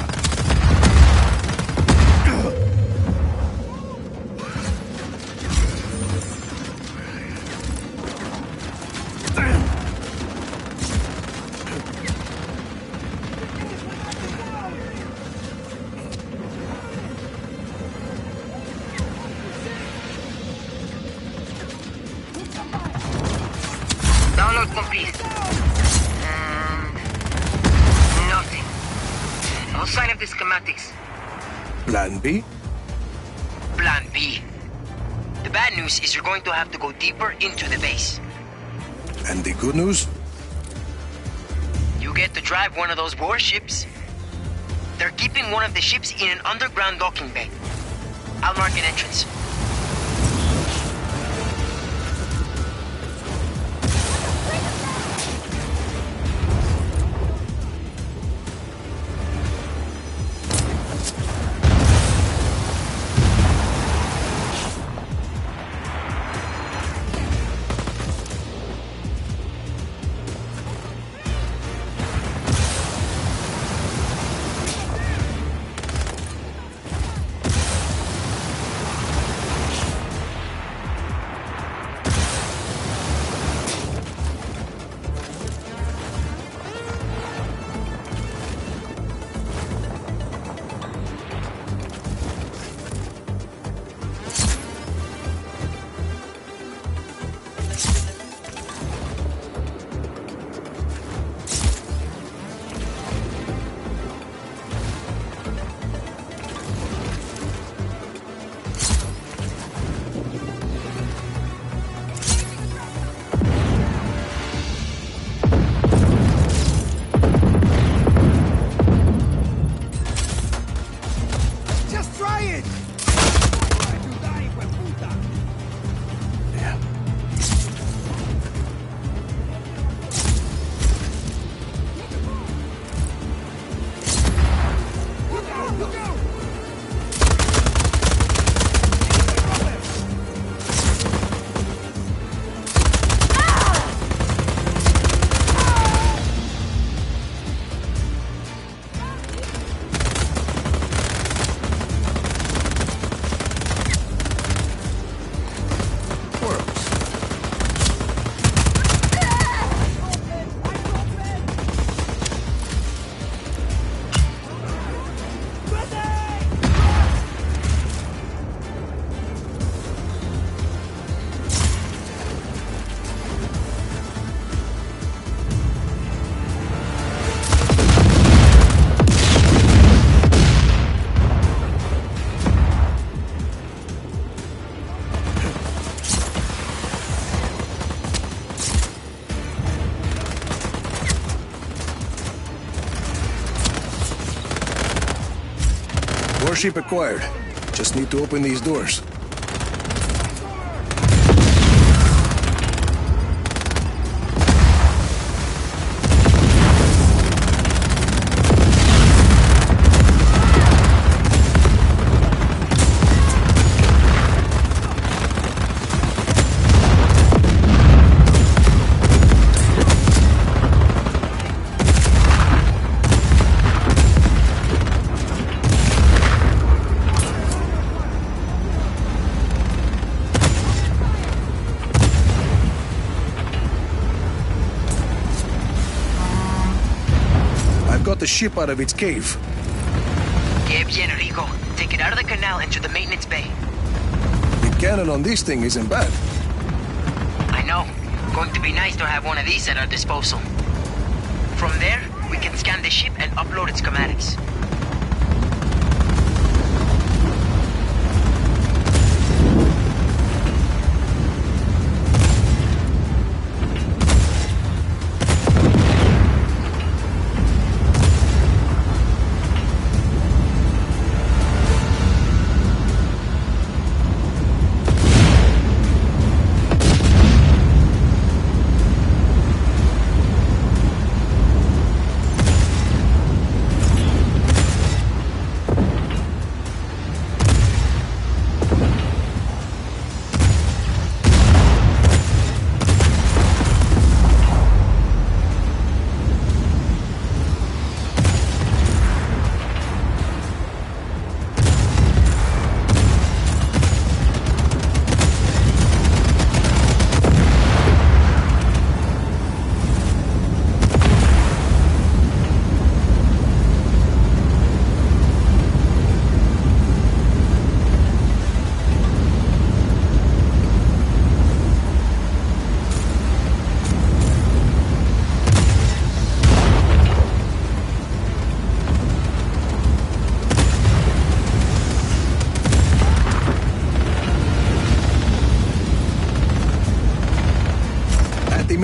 Download complete. And nothing. No sign of the schematics. Plan B? Plan B. The bad news is you're going to have to go deeper into the base. And the good news? You get to drive one of those warships. They're keeping one of the ships in an underground docking bay. I'll mark an entrance. Warship acquired. Just need to open these doors. Got the ship out of its cave. Que bien, Rico. Take it out of the canal into the maintenance bay. The cannon on this thing isn't bad. I know. Going to be nice to have one of these at our disposal. From there, we can scan the ship and upload its schematics.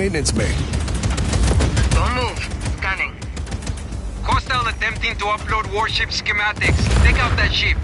maintenance bay. Don't move. Scanning. Hostile attempting to upload warship schematics. Take out that ship.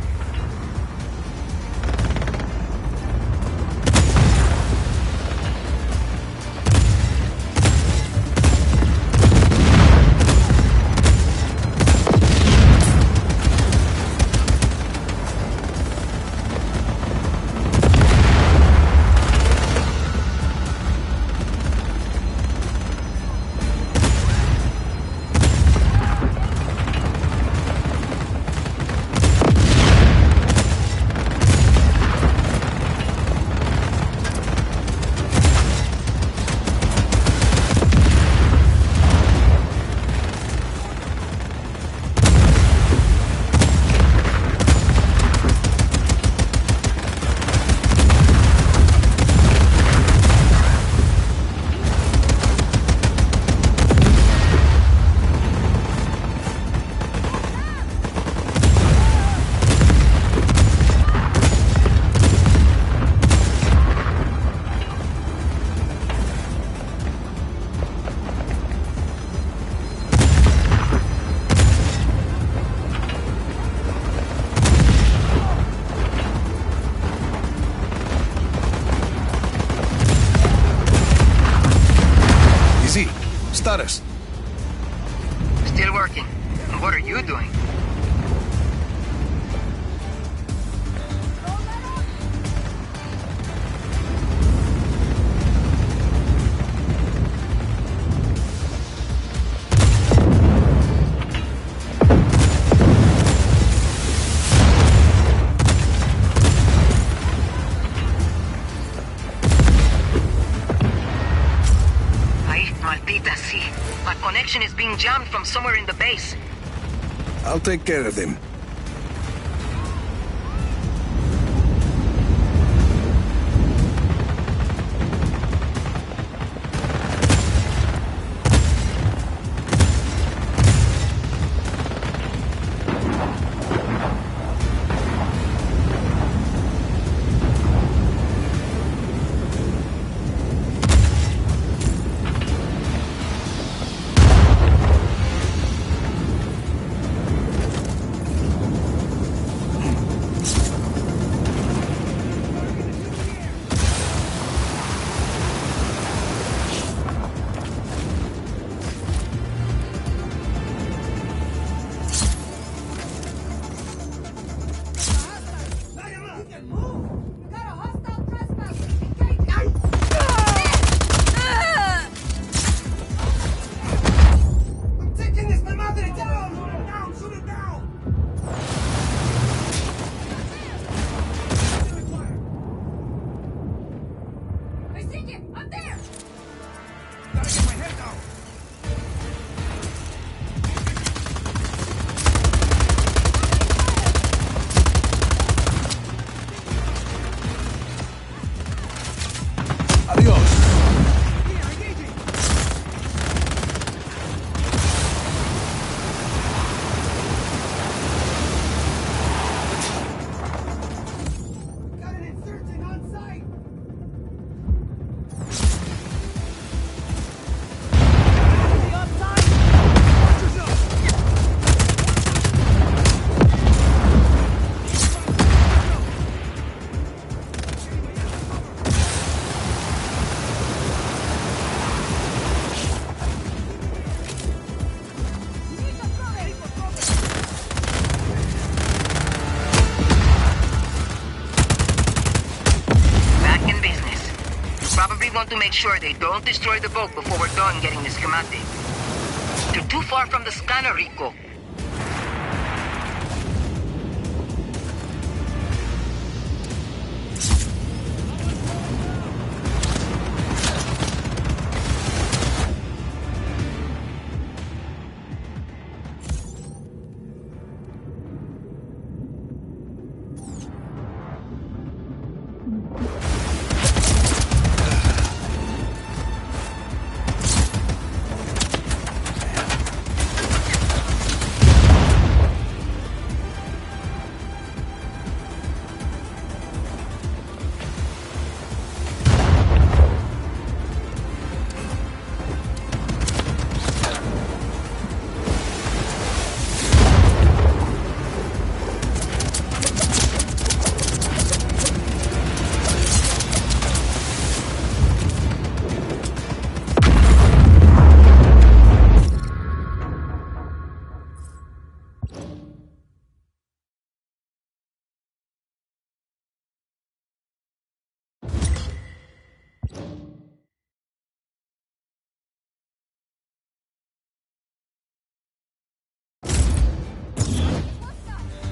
Status. Still working. And what are you doing? My connection is being jammed from somewhere in the base. I'll take care of them. Want to make sure they don't destroy the boat before we're done getting the schematic. They're too far from the scanner, Rico.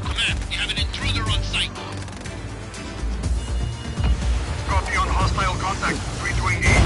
Command, we have an intruder on site. Copy on hostile contact. Free to engage.